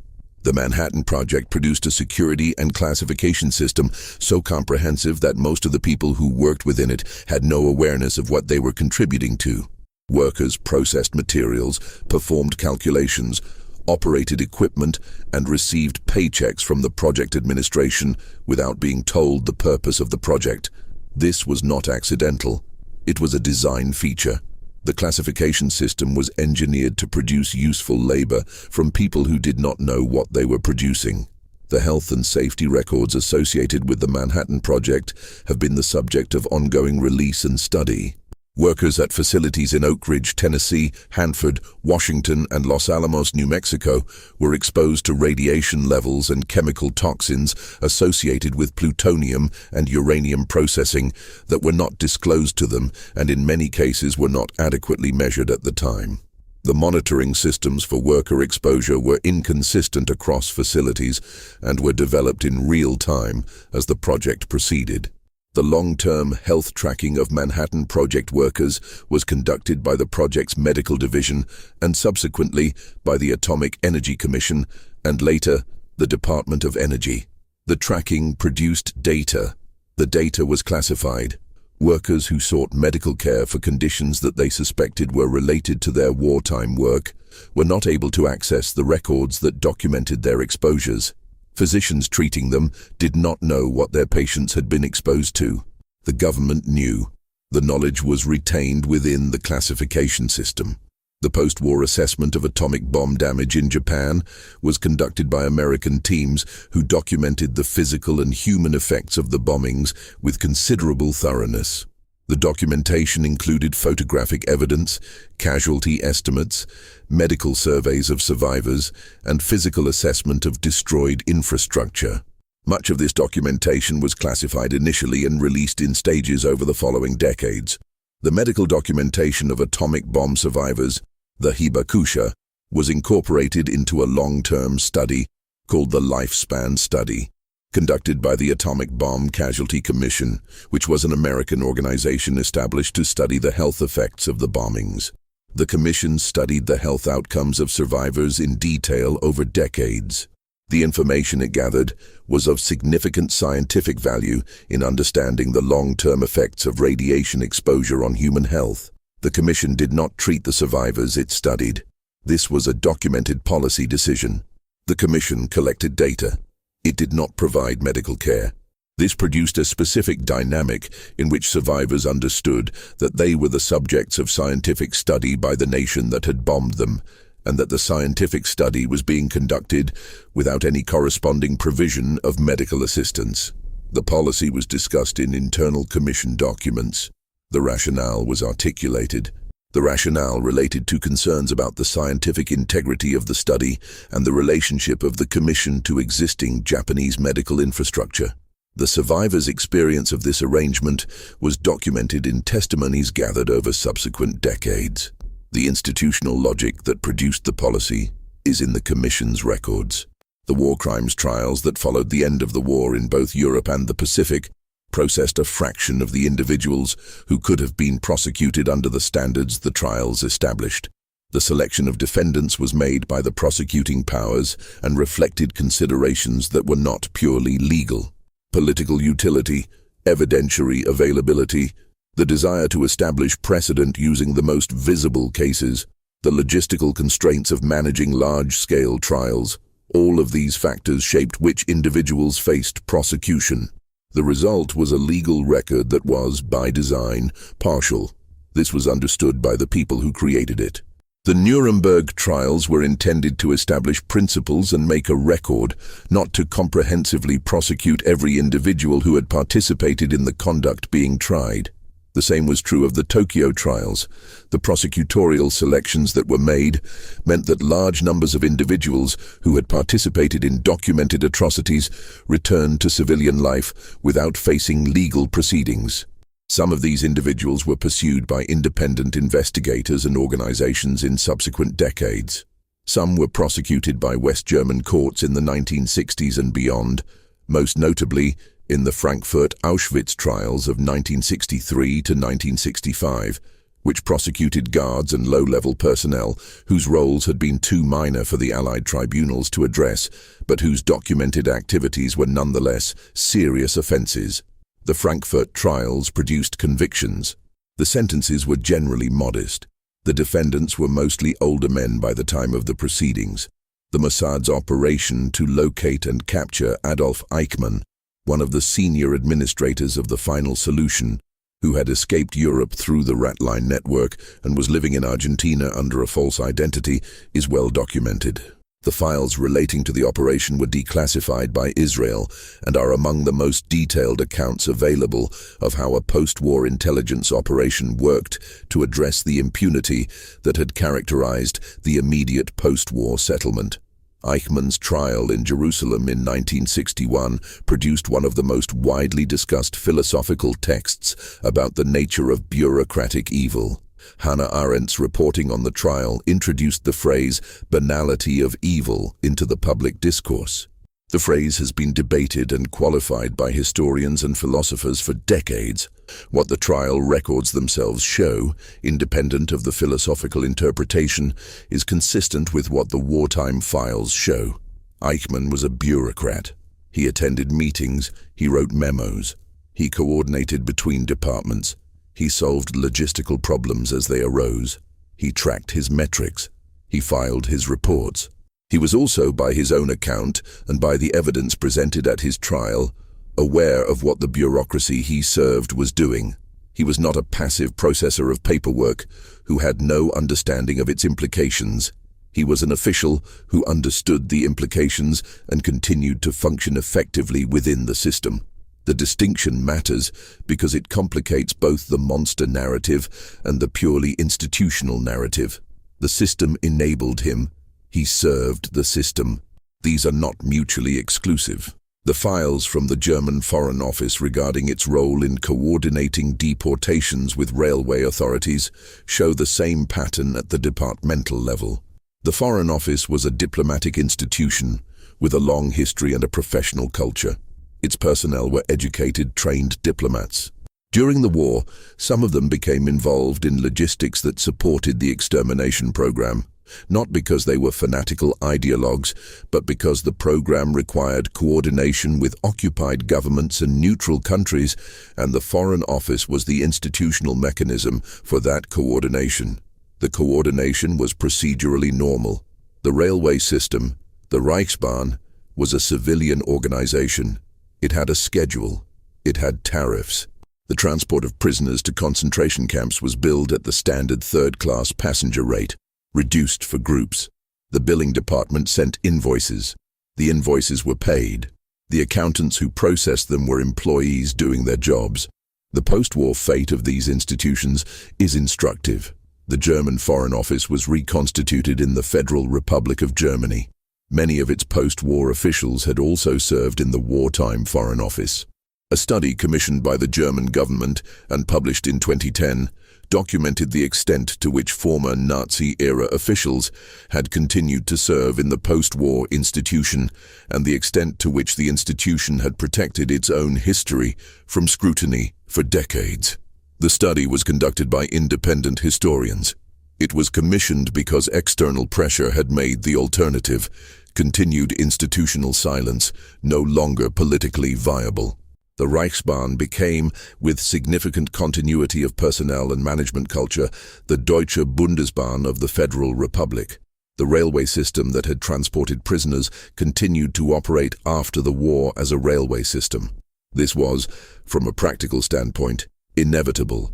The Manhattan Project produced a security and classification system so comprehensive that most of the people who worked within it had no awareness of what they were contributing to. Workers processed materials, performed calculations, operated equipment, and received paychecks from the project administration without being told the purpose of the project. This was not accidental. It was a design feature. The classification system was engineered to produce useful labor from people who did not know what they were producing. The health and safety records associated with the Manhattan Project have been the subject of ongoing release and study. Workers at facilities in Oak Ridge, Tennessee, Hanford, Washington, and Los Alamos, New Mexico were exposed to radiation levels and chemical toxins associated with plutonium and uranium processing that were not disclosed to them and in many cases were not adequately measured at the time. The monitoring systems for worker exposure were inconsistent across facilities and were developed in real time as the project proceeded. The long-term health tracking of Manhattan Project workers was conducted by the project's medical division and subsequently by the Atomic Energy Commission and later the Department of Energy. The tracking produced data. The data was classified. Workers who sought medical care for conditions that they suspected were related to their wartime work were not able to access the records that documented their exposures. Physicians treating them did not know what their patients had been exposed to. The government knew. The knowledge was retained within the classification system. The post-war assessment of atomic bomb damage in Japan was conducted by American teams who documented the physical and human effects of the bombings with considerable thoroughness. The documentation included photographic evidence, casualty estimates, medical surveys of survivors, and physical assessment of destroyed infrastructure. Much of this documentation was classified initially and released in stages over the following decades. The medical documentation of atomic bomb survivors, the hibakusha, was incorporated into a long-term study called the Lifespan Study, conducted by the Atomic Bomb Casualty Commission, which was an American organization established to study the health effects of the bombings. The commission studied the health outcomes of survivors in detail over decades. The information it gathered was of significant scientific value in understanding the long-term effects of radiation exposure on human health. The Commission did not treat the survivors it studied. This was a documented policy decision. The Commission collected data. It did not provide medical care. This produced a specific dynamic in which survivors understood that they were the subjects of scientific study by the nation that had bombed them, and that the scientific study was being conducted without any corresponding provision of medical assistance. The policy was discussed in internal Commission documents. The rationale was articulated. The rationale related to concerns about the scientific integrity of the study and the relationship of the Commission to existing Japanese medical infrastructure. The survivors' experience of this arrangement was documented in testimonies gathered over subsequent decades. The institutional logic that produced the policy is in the Commission's records. The war crimes trials that followed the end of the war in both Europe and the Pacific processed a fraction of the individuals who could have been prosecuted under the standards the trials established. The selection of defendants was made by the prosecuting powers and reflected considerations that were not purely legal. Political utility, evidentiary availability, the desire to establish precedent using the most visible cases, the logistical constraints of managing large-scale trials, all of these factors shaped which individuals faced prosecution. The result was a legal record that was, by design, partial. This was understood by the people who created it. The Nuremberg trials were intended to establish principles and make a record, not to comprehensively prosecute every individual who had participated in the conduct being tried. The same was true of the Tokyo trials. The prosecutorial selections that were made meant that large numbers of individuals who had participated in documented atrocities returned to civilian life without facing legal proceedings. Some of these individuals were pursued by independent investigators and organizations in subsequent decades. Some were prosecuted by West German courts in the 1960s and beyond, most notably in the Frankfurt Auschwitz trials of 1963 to 1965, which prosecuted guards and low-level personnel whose roles had been too minor for the Allied tribunals to address, but whose documented activities were nonetheless serious offenses. The Frankfurt trials produced convictions. The sentences were generally modest. The defendants were mostly older men by the time of the proceedings. The Mossad's operation to locate and capture Adolf Eichmann, one of the senior administrators of the Final Solution, who had escaped Europe through the Ratline network and was living in Argentina under a false identity, is well documented. The files relating to the operation were declassified by Israel and are among the most detailed accounts available of how a post-war intelligence operation worked to address the impunity that had characterized the immediate post-war settlement. Eichmann's trial in Jerusalem in 1961 produced one of the most widely discussed philosophical texts about the nature of bureaucratic evil. Hannah Arendt's reporting on the trial introduced the phrase "banality of evil" into the public discourse. The phrase has been debated and qualified by historians and philosophers for decades. What the trial records themselves show, independent of the philosophical interpretation, is consistent with what the wartime files show. Eichmann was a bureaucrat. He attended meetings, he wrote memos, he coordinated between departments, he solved logistical problems as they arose, he tracked his metrics, he filed his reports. He was also, by his own account and by the evidence presented at his trial, aware of what the bureaucracy he served was doing. He was not a passive processor of paperwork who had no understanding of its implications. He was an official who understood the implications and continued to function effectively within the system. The distinction matters because it complicates both the monster narrative and the purely institutional narrative. The system enabled him. He served the system. These are not mutually exclusive. The files from the German Foreign Office regarding its role in coordinating deportations with railway authorities show the same pattern at the departmental level. The Foreign Office was a diplomatic institution with a long history and a professional culture. Its personnel were educated, trained diplomats. During the war, some of them became involved in logistics that supported the extermination program, not because they were fanatical ideologues, but because the program required coordination with occupied governments and neutral countries, and the Foreign Office was the institutional mechanism for that coordination. The coordination was procedurally normal. The railway system, the Reichsbahn, was a civilian organization. It had a schedule. It had tariffs. The transport of prisoners to concentration camps was billed at the standard third-class passenger rate, reduced for groups. The billing department sent invoices. The invoices were paid. The accountants who processed them were employees doing their jobs. The post-war fate of these institutions is instructive. The German Foreign Office was reconstituted in the Federal Republic of Germany. Many of its post-war officials had also served in the wartime Foreign Office. A study commissioned by the German government and published in 2010 documented the extent to which former Nazi-era officials had continued to serve in the post-war institution and the extent to which the institution had protected its own history from scrutiny for decades. The study was conducted by independent historians. It was commissioned because external pressure had made the alternative, continued institutional silence, no longer politically viable. The Reichsbahn became, with significant continuity of personnel and management culture, the Deutsche Bundesbahn of the Federal Republic. The railway system that had transported prisoners continued to operate after the war as a railway system. This was, from a practical standpoint, inevitable.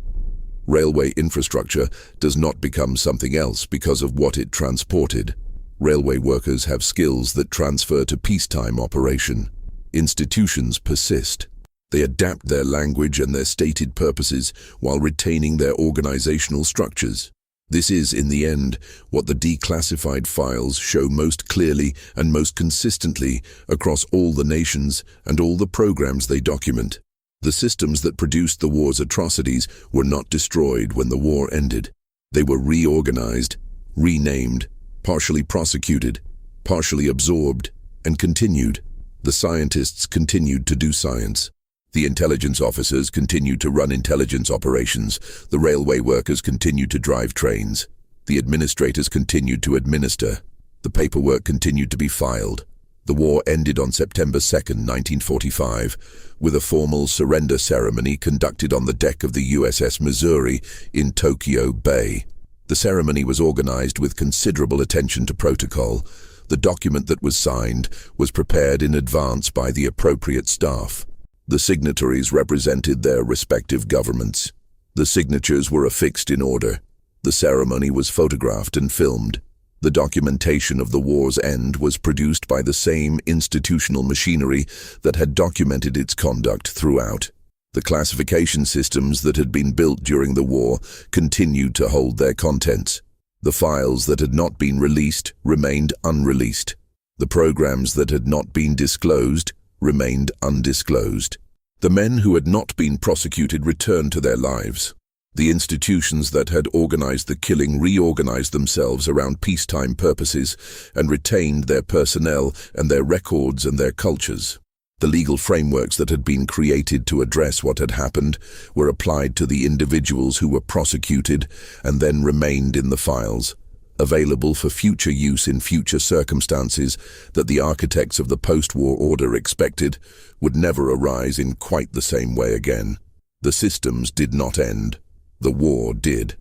Railway infrastructure does not become something else because of what it transported. Railway workers have skills that transfer to peacetime operation. Institutions persist. They adapt their language and their stated purposes while retaining their organizational structures. This is, in the end, what the declassified files show most clearly and most consistently across all the nations and all the programs they document. The systems that produced the war's atrocities were not destroyed when the war ended. They were reorganized, renamed, partially prosecuted, partially absorbed, and continued. The scientists continued to do science. The intelligence officers continued to run intelligence operations. The railway workers continued to drive trains. The administrators continued to administer. The paperwork continued to be filed. The war ended on September 2, 1945, with a formal surrender ceremony conducted on the deck of the USS Missouri in Tokyo Bay. The ceremony was organized with considerable attention to protocol. The document that was signed was prepared in advance by the appropriate staff. The signatories represented their respective governments. The signatures were affixed in order. The ceremony was photographed and filmed. The documentation of the war's end was produced by the same institutional machinery that had documented its conduct throughout. The classification systems that had been built during the war continued to hold their contents. The files that had not been released remained unreleased. The programs that had not been disclosed remained undisclosed. The men who had not been prosecuted returned to their lives. The institutions that had organized the killing reorganized themselves around peacetime purposes and retained their personnel and their records and their cultures. The legal frameworks that had been created to address what had happened were applied to the individuals who were prosecuted and then remained in the files, available for future use in future circumstances that the architects of the post-war order expected would never arise in quite the same way again. The systems did not end. The war did.